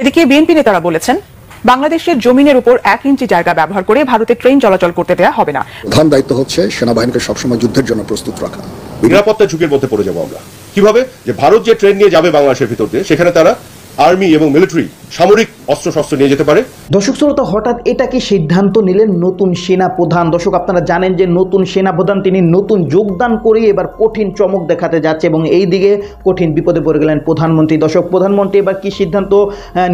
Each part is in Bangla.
এদিকে বিএনপি নেতারা বলেছেন, বাংলাদেশের জমিনের উপর 1 ইঞ্চি জায়গা ব্যবহার করে ভারতে ট্রেন চলাচল করতে দেওয়া হবে না। প্রধান দায়িত্ব হচ্ছে সেনাবাহিনীকে সবসময় যুদ্ধের জন্য প্রস্তুত রাখা। নিরাপত্তা ঝুঁকির মধ্যে পড়ে যাবো আমরা কিভাবে? যে ভারত যে ট্রেন নিয়ে যাবে বাংলাদেশের ভিতর দিয়ে, সেখানে তারা আর্মি এবং মিলিটারি সামরিক অস্ত্রশস্ত্র নিয়ে যেতে পারে। দর্শক শ্রোতা, হঠাৎ এটাকে সিদ্ধান্ত নিলেন নতুন সেনা প্রধান। দর্শক, আপনারা জানেন যে নতুন সেনা প্রধান তিনি নতুন যোগদান করে এবার কঠিন চমক দেখাতে যাচ্ছে এবং এই দিকে কঠিন বিপদে পড়ে গেলেন প্রধানমন্ত্রী। দর্শক, প্রধানমন্ত্রী এবার কি সিদ্ধান্ত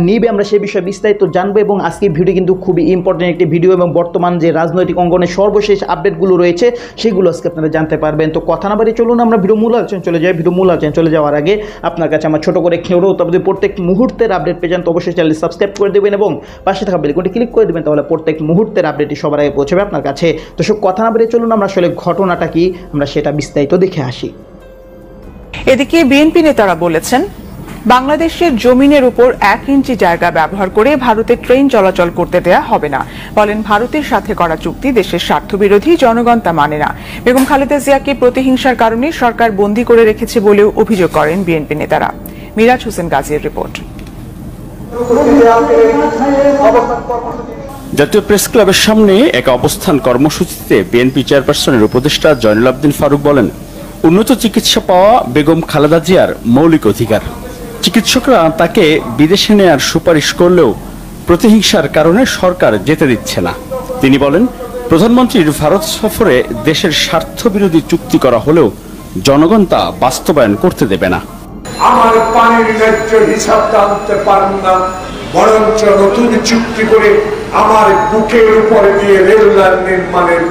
নিবে আমরা সে বিষয়ে বিস্তারিত জানবো এবং আজকের ভিডিও কিন্তু খুবই ইম্পর্টেন্ট একটি ভিডিও এবং বর্তমান যে রাজনৈতিক অঙ্গনের সর্বশেষ আপডেটগুলো রয়েছে সেগুলো আজকে আপনারা জানতে পারবেন। তো কথা না বাড়িয়ে চলুন আমরা ভিডিও মূল আলোচনা চলে যাই। ভিডিও মূল আলোচনা চলে যাওয়ার আগে আপনার কাছে আমার ছোট করে অনুরোধ, তবে প্রত্যেক মুহূর্তের আপডেট পেয়ে যান তো অবশ্যই চ্যানেল সাবস্ক্রাইব করে দেবেন এবং পাশে থাকা বেল আইকনটি ক্লিক করে দেবেন, তাহলে প্রত্যেক মুহূর্তের আপডেটটি সবার আগে পৌঁছাবে আপনার কাছে। তো সব কথা না বেরিয়ে চলুন আমরা আসলে ঘটনাটা কি আমরা সেটা বিস্তারিত দেখে আসি। এদিকে বিএনপি নেতারা বলেছেন, বাংলাদেশের জমিনের উপর 1 ইঞ্চি জায়গা ব্যবহার করে ভারতে ট্রেন চলাচল করতে দেয়া হবে না। বলেন, ভারতের সাথে করা চুক্তি দেশের স্বার্থবিরোধী, জনগণ তা মানে না। বেগম খালেদা জিয়াকে প্রতিহিংসার কারণে সরকার বন্দী করে রেখেছে বলেও অভিযোগ করেন বিএনপি নেতারা। মিরাজ হোসেন গাজীর রিপোর্ট। জাতীয় প্রেস ক্লাবের সামনে এক অবস্থান কর্মসূচিতে বিএনপি চেয়ারপারসনের উপদেষ্টা জয়নুল আবদিন ফারুক বলেন, উন্নত চিকিৎসা পাওয়া বেগম খালেদা জিয়ার মৌলিক অধিকার। চিকিৎসকরা তাকে বিদেশে নেয়ার সুপারিশ করলেও প্রতিহিংসার কারণে সরকার যেতে দিচ্ছে না। তিনি বলেন, প্রধানমন্ত্রীর ভারত সফরে দেশের স্বার্থবিরোধী চুক্তি করা হলেও জনগণ তা বাস্তবায়ন করতে দেবে না। আমার পানির ন্যায্য হিসাব আনতে পারেন না, বরঞ্চ নতুন চুক্তি করে আমার বুকের উপরে দিয়ে রেল লাইন নির্মাণের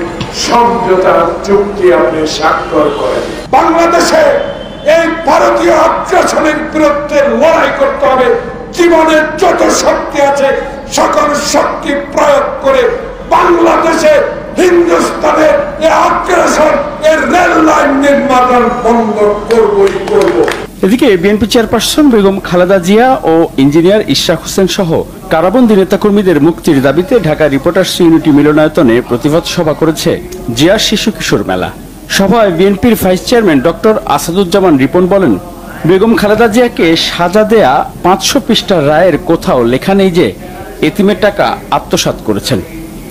সমঝোতা চুক্তি আপনি স্বাক্ষর করেন। বাংলাদেশে এই ভারতীয় আগ্রাসনের বিরুদ্ধে লড়াই করতে হবে। জীবনের যত শক্তি আছে সকল শক্তি প্রয়োগ করে বাংলাদেশে হিন্দুস্তানের এই আগ্রাসন এর রেল লাইন নির্মাণ বন্ধ করবই করব। এদিকে বিএনপি চেয়ারপারসন বেগম খালেদা জিয়া ও ইঞ্জিনিয়ার ইশরাক হোসেন সহ কারাবন্দী নেতাকর্মীদের মুক্তির দাবিতে ঢাকা রিপোর্টার্স ইউনিটি মিলনায়তনে প্রতিবাদ সভা করেছে জিয়া শিশু কিশোর মেলা। সভায় বিএনপির vice chairman doctor Asaduzzaman Ripon বলেন, বেগম খালেদা জিয়াকে সাজা দেয়া 500 পৃষ্ঠার রায়ের কোথাও লেখা নেই যে এতিমের টাকা আত্মসাৎ করেছেন।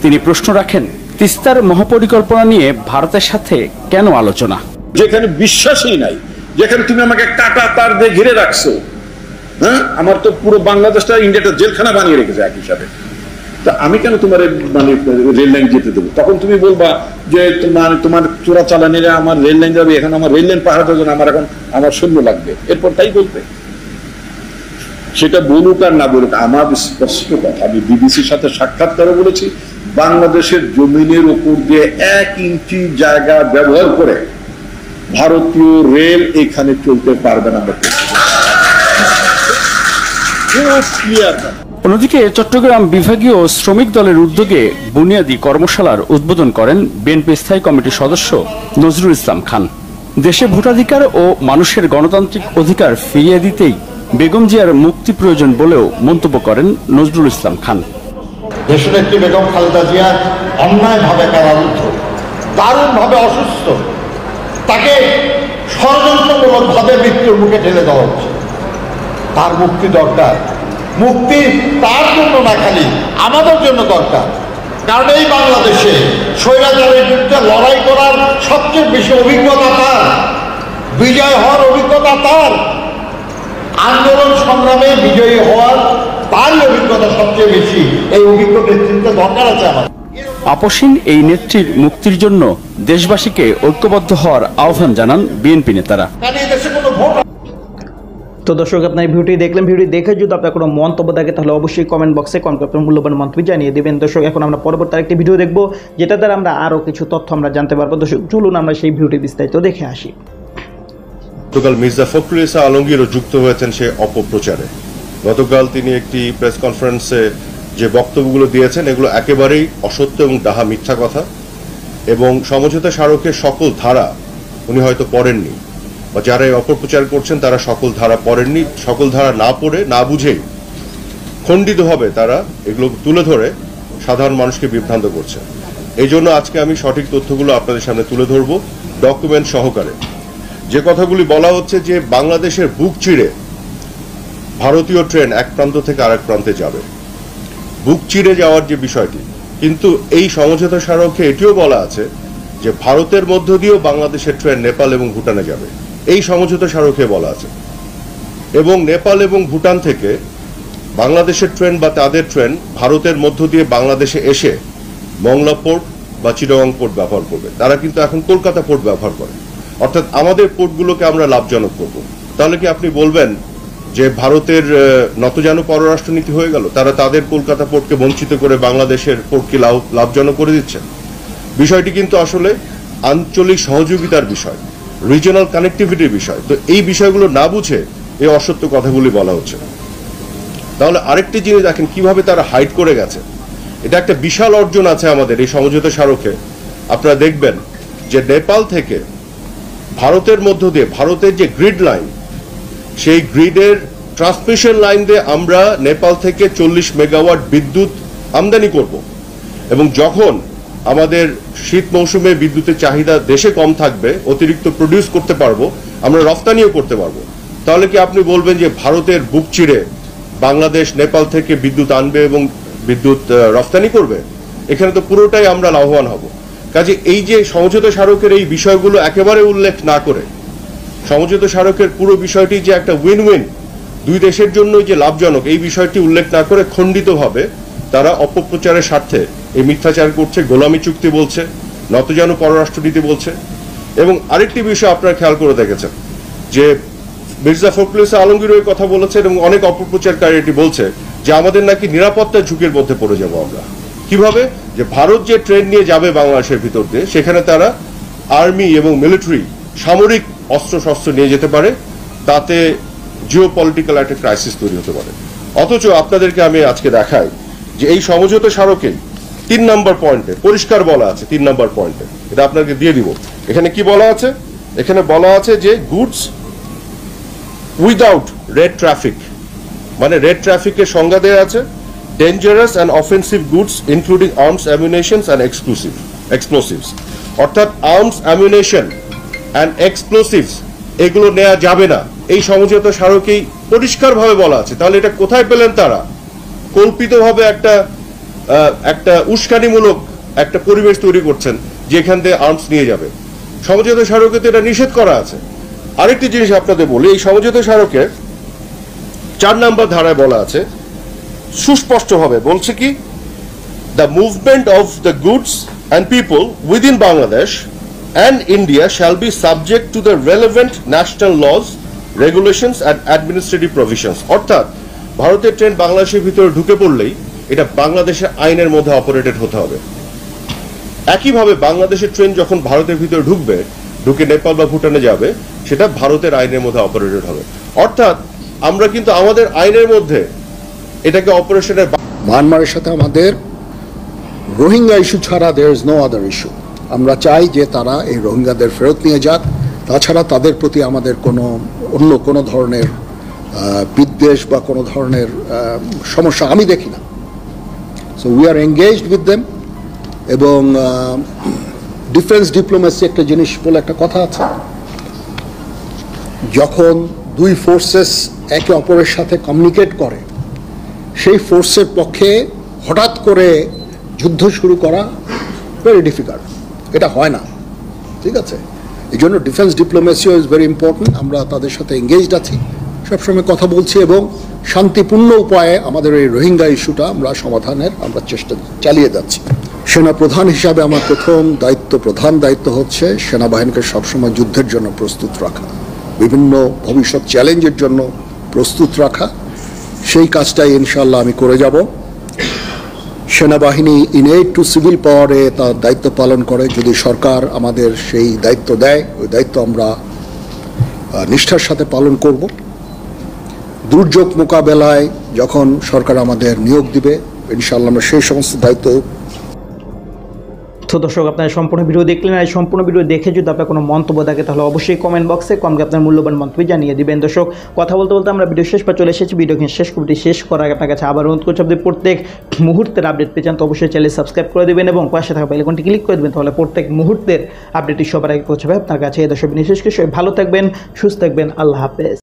তিনি প্রশ্ন রাখেন, তিস্তার মহাপরিকল্পনা নিয়ে ভারতের সাথে কেন আলোচনা? যেখানে বিশ্বাসই নাই, যেখানে তুমি আমাকে কাটা তার দিয়ে ঘিরে রাখছো, হ্যাঁ, আমার তো পুরো বাংলাদেশটা ইন্ডিয়াটা জেলখানা বানিয়ে রেখেছে এক হিসাবে, তা আমি কেন তোমার মানে রেল লাইন যেতে দেবো? তখন তুমি বলবা যে তোমার চোরা চালানিরা আমার রেল লাইন যাবে, এখন আমার রেল লাইন পাহাড় জন্য আমার সৈন্য লাগবে, এরপর তাই বলবে। সেটা বলুক আর না বলুক, আমার স্পষ্ট কথা, আমি বিবিসির সাথে সাক্ষাৎকারে বলেছি, বাংলাদেশের জমিনের উপর দিয়ে 1 ইঞ্চি জায়গা ব্যবহার করে ভারতীয় রেল এখানে চলতে পারবে না। অন্যদিকে চট্টগ্রাম বিভাগীয় শ্রমিক দলের উদ্যোগে বুনিয়াদী কর্মশালার উদ্বোধন করেন বিএনপি স্থায়ী কমিটির সদস্য নজরুল ইসলাম খান। দেশে ভোটাধিকার ও মানুষের গণতান্ত্রিক অধিকার ফিরিয়ে দিতেই বেগম জিয়ার মুক্তি প্রয়োজন বলেও মন্তব্য করেন নজরুল ইসলাম খান। দেশনেত্রী বেগম খালেদা জিয়া অন্যায়ভাবে কারারুদ্ধ, দারুণভাবে অসুস্থ, তাকে ষড়যন্ত্রমূলকভাবে মৃত্যুর মুখে ঠেলে দেওয়া হচ্ছে। তার মুক্তি দরকার। মুক্তি তার জন্য না, খালি আমাদের জন্য দরকার। কারণ এই বাংলাদেশে স্বৈরাচারের বিরুদ্ধে লড়াই করার সবচেয়ে বেশি অভিজ্ঞতা তার, বিজয় হওয়ার অভিজ্ঞতা তার, আন্দোলন সংগ্রামে বিজয়ী হওয়ার তারই অভিজ্ঞতা সবচেয়ে বেশি। এই অভিজ্ঞ নেতৃত্বের দরকার আছে আমার। আপসীন এই নেত্রীর মুক্তির জন্য দেশবাসীকে ঐক্যবদ্ধ হওয়ার আহ্বান জানান বিএনপি নেতারা। তো দর্শক, আপনার ভিডিওটি দেখলেন। ভিডিও দেখে যদি আপনার কোনো মন্তব্য থাকে তাহলে অবশ্যই কমেন্ট বক্সে আপনার মূল্যবান মন্তব্য জানিয়ে দেবেন। দর্শক, এখন আমরা পরবর্তী আরেকটি ভিডিও দেখব, যেটা দ্বারা আমরা আরও কিছু তথ্য আমরা জানতে পারবো। দর্শক, চলুন আমরা সেই ভিডিওটি বিস্তারিত দেখে আসি। গতকাল মির্জা ফখরুল ইসলাম আলমগীরও যুক্ত হয়েছেন সে অপপ্রচারে। গতকাল তিনি একটি প্রেস কনফারেন্সে যে বক্তব্যগুলো দিয়েছেন এগুলো একেবারেই অসত্য এবং ডাহা মিথ্যা কথা, এবং সমঝোতা স্মারকের সকল ধারা উনি হয়তো পড়েননি, বা যারা এই অপপ্রচার করছেন তারা সকল ধারা পড়েননি। সকল ধারা না পড়ে না বুঝেই খণ্ডিতভাবে তারা এগুলো তুলে ধরে সাধারণ মানুষকে বিভ্রান্ত করছে। এই জন্য আজকে আমি সঠিক তথ্যগুলো আপনাদের সামনে তুলে ধরব ডকুমেন্ট সহকারে। যে কথাগুলি বলা হচ্ছে যে বাংলাদেশের বুক চিরে ভারতীয় ট্রেন এক প্রান্ত থেকে আরেক প্রান্তে যাবে, বুক চিরে যাওয়ার যে বিষয়টি। কিন্তু এই সমঝোতা স্মারকে এটিও বলা আছে যে ভারতের মধ্য দিয়েও বাংলাদেশের ট্রেন নেপাল এবং ভুটানে যাবে, এই সমঝোতা স্মারকে বলা আছে। এবং নেপাল এবং ভুটান থেকে বাংলাদেশের ট্রেন বা তাদের ট্রেন ভারতের মধ্য দিয়ে বাংলাদেশে এসে মংলা পোর্ট বা চিটাগং পোর্ট ব্যবহার করবে। তারা কিন্তু এখন কলকাতা পোর্ট ব্যবহার করে, অর্থাৎ আমাদের পোর্টগুলোকে আমরা লাভজনক করব। তাহলে কি আপনি বলবেন যে ভারতের নতজানু পররাষ্ট্রনীতি হয়ে গেল? তারা তাদের কলকাতা পোর্টকে বঞ্চিত করে বাংলাদেশের পোর্টকে লাভজনক করে দিচ্ছে। বিষয়টি কিন্তু আসলে আঞ্চলিক সহযোগিতার বিষয়, রিজিওনাল কানেক্টিভিটির বিষয়। তো এই বিষয়গুলো না বুঝে এই অসত্য কথাগুলি বলা হচ্ছে। তাহলে আরেকটি জিনিস দেখেন কিভাবে তারা হাইড করে গেছে। এটা একটা বিশাল অর্জন আছে আমাদের এই সমঝোতা স্মারকে। আপনারা দেখবেন যে নেপাল থেকে ভারতের মধ্য দিয়ে ভারতের যে গ্রিড লাইন, সেই গ্রিডের ট্রান্সমিশন লাইন দিয়ে আমরা নেপাল থেকে 40 মেগাওয়াট বিদ্যুৎ আমদানি করব। এবং যখন আমাদের শীত মৌসুমে বিদ্যুতের চাহিদা দেশে কম থাকবে, অতিরিক্ত প্রডিউস করতে পারবো, আমরা রফতানিও করতে পারবো। তাহলে কি আপনি বলবেন যে ভারতের বুক চিরে বাংলাদেশ নেপাল থেকে বিদ্যুৎ আনবে এবং বিদ্যুৎ রফতানি করবে? এখানে তো পুরোটাই আমরা লাভবান হব। কাজে এই যে সমঝোতা স্মারকের এই বিষয়গুলো একেবারে উল্লেখ না করে, সমঝোতা স্মারকের পুরো বিষয়টি যে একটা উইন উইন, দুই দেশের জন্য যে লাভজনক, এই বিষয়টি উল্লেখ না করে খণ্ডিতভাবে তারা অপপ্রচারের স্বার্থে এই মিথ্যাচার করছে, গোলামি চুক্তি বলছে, নতজানু পররাষ্ট্রনীতি বলছে। এবং আরেকটি বিষয় আপনারা খেয়াল করে দেখেছেন যে মির্জা ফখরুল ইসলাম আলমগীর ওই কথা বলেছেন এবং অনেক অপপ্রচারকারী এটি বলছে যে আমাদের নাকি নিরাপত্তার ঝুঁকির মধ্যে পড়ে যাব আমরা। কিভাবে? যে ভারত যে ট্রেন নিয়ে যাবে বাংলাদেশের ভিতর দিয়ে, সেখানে তারা আর্মি এবং মিলিটারি সামরিক অস্ত্রশস্ত্র নিয়ে যেতে পারে, তাতে জিও পলিটিক্যাল একটা ক্রাইসিস তৈরি হতে পারে। অথচ আপনাদেরকে আমি আজকে দেখাই যে এই সমঝোতা স্মারকে 3 নম্বর পয়েন্টে পরিষ্কার বলা আছে, 3 নম্বর পয়েন্টে, এটা আপনাকে দিয়ে দিব। এখানে কি বলা আছে? এখানে বলা আছে যে গুডস উইদাউট রেড ট্রাফিক, মানে রেড ট্রাফিকের সংজ্ঞা দেওয়া আছে, dangerous and offensive goods including arms, ammunitions and explosives. অর্থাৎ আর্মস, অ্যামিউনেশন অ্যান্ড এক্সপ্লোসিভস এগুলো নেওয়া যাবে না, এই সমঝোতা স্মারকেই পরিষ্কারভাবে বলা আছে। তাহলে এটা কোথায় পেলেন তারা? কল্পিতভাবে একটা উস্কানিমূলক একটা পরিবেশ তৈরি করছেন যেখান থেকে আর্মস নিয়ে যাবে। সমঝোতা স্মারকে তো এটা নিষেধ করা আছে। আরেকটি জিনিস আপনাদের বলি, এই সমঝোতা স্মারকে 4 নম্বর ধারায় বলা আছে, সুস্পষ্টভাবে বলছে কি, the movement of the goods and people within Bangladesh and India shall be subject to the relevant national laws, regulations and administrative provisions. অর্থাৎ ভারতের ট্রেন বাংলাদেশের ভিতরে ঢুকে পড়লেই এটা বাংলাদেশের আইনের মধ্যে অপারেটেড হতে হবে। একইভাবে বাংলাদেশের ট্রেন যখন ভারতের ভিতরে ঢুকে নেপাল বা ভুটানে যাবে, সেটা ভারতের আইনের মধ্যে অপারেটেড হবে। অর্থাৎ আমরা কিন্তু আমাদের আইনের মধ্যে এটাকে অপারেশনের। মায়ানমারের সাথে আমাদের রোহিঙ্গা ইস্যু ছাড়া there is no other issue. আমরা চাই যে তারা এই রোহিঙ্গাদের ফেরত নিয়ে যাক, তাছাড়া তাদের প্রতি আমাদের অন্য কোনো ধরনের বিদ্বেষ বা কোনো ধরনের সমস্যা আমি দেখি না। So we are engaged with them. এবং ডিফেন্স ডিপ্লোমেসি একটা জিনিস বলে একটা কথা আছে, যখন দুই ফোর্সেস একে অপরের সাথে কমিউনিকেট করে, সেই ফোর্সের পক্ষে হঠাৎ করে যুদ্ধ শুরু করা ভেরি ডিফিকাল্ট, এটা হয় না, ঠিক আছে? এই জন্য ডিফেন্স ডিপ্লোমেসিও ইজ ভেরি ইম্পর্টেন্ট। আমরা তাদের সাথে এঙ্গেজড আছি, সবসময় কথা বলছি এবং শান্তিপূর্ণ উপায়ে আমাদের এই রোহিঙ্গা ইস্যুটা আমরা চেষ্টা চালিয়ে যাচ্ছি। সেনা প্রধান হিসাবে আমার প্রধান দায়িত্ব হচ্ছে সেনাবাহিনীকে সবসময় যুদ্ধের জন্য প্রস্তুত রাখা, বিভিন্ন ভবিষ্যৎ চ্যালেঞ্জের জন্য প্রস্তুত রাখা। সেই কাজটাই ইনশাআল্লাহ আমি করে যাব। সেনাবাহিনী ইনএড টু সিভিল পাওয়ারে তার দায়িত্ব পালন করে। যদি সরকার আমাদের সেই দায়িত্ব দেয়, ওই দায়িত্ব আমরা নিষ্ঠার সাথে পালন করব। দুর্যোগ মোকাবেলায় যখন সরকার আমাদের নিয়োগ দিবে, ইনশাআল্লাহ আমরা সেই সমস্ত দায়িত্ব। তো দর্শক, আপনারা সম্পূর্ণ ভিডিও দেখলেন। আর সম্পূর্ণ ভিডিও দেখে যদি আপনার কোনো মন্তব্য থাকে, তাহলে অবশ্যই কমেন্ট বক্সে আপনার মূল্যবান মন্তব্য জানিয়ে দিবেন। দর্শক, কথা বলতে বলতে আমরা ভিডিও শেষ পা চলে এসেছি। ভিডিওকে শেষ করার আগে আপনার কাছে আবার অনুরোধ করছি, আপনি প্রত্যেক মুহূর্তের আপডেট পেয়ে যান তো অবশ্যই চ্যানেল সাবস্ক্রাইব করে দেবেন এবং পাশে থাকা বেল আইকনটি ক্লিক করে দেবেন, তাহলে প্রত্যেক মুহূর্তের আপডেটটি সবার আগে পৌঁছাবে আপনার কাছে। দর্শক, বিশেষ করে ভালো থাকবেন, সুস্থ থাকবেন। আল্লাহ হাফেজ।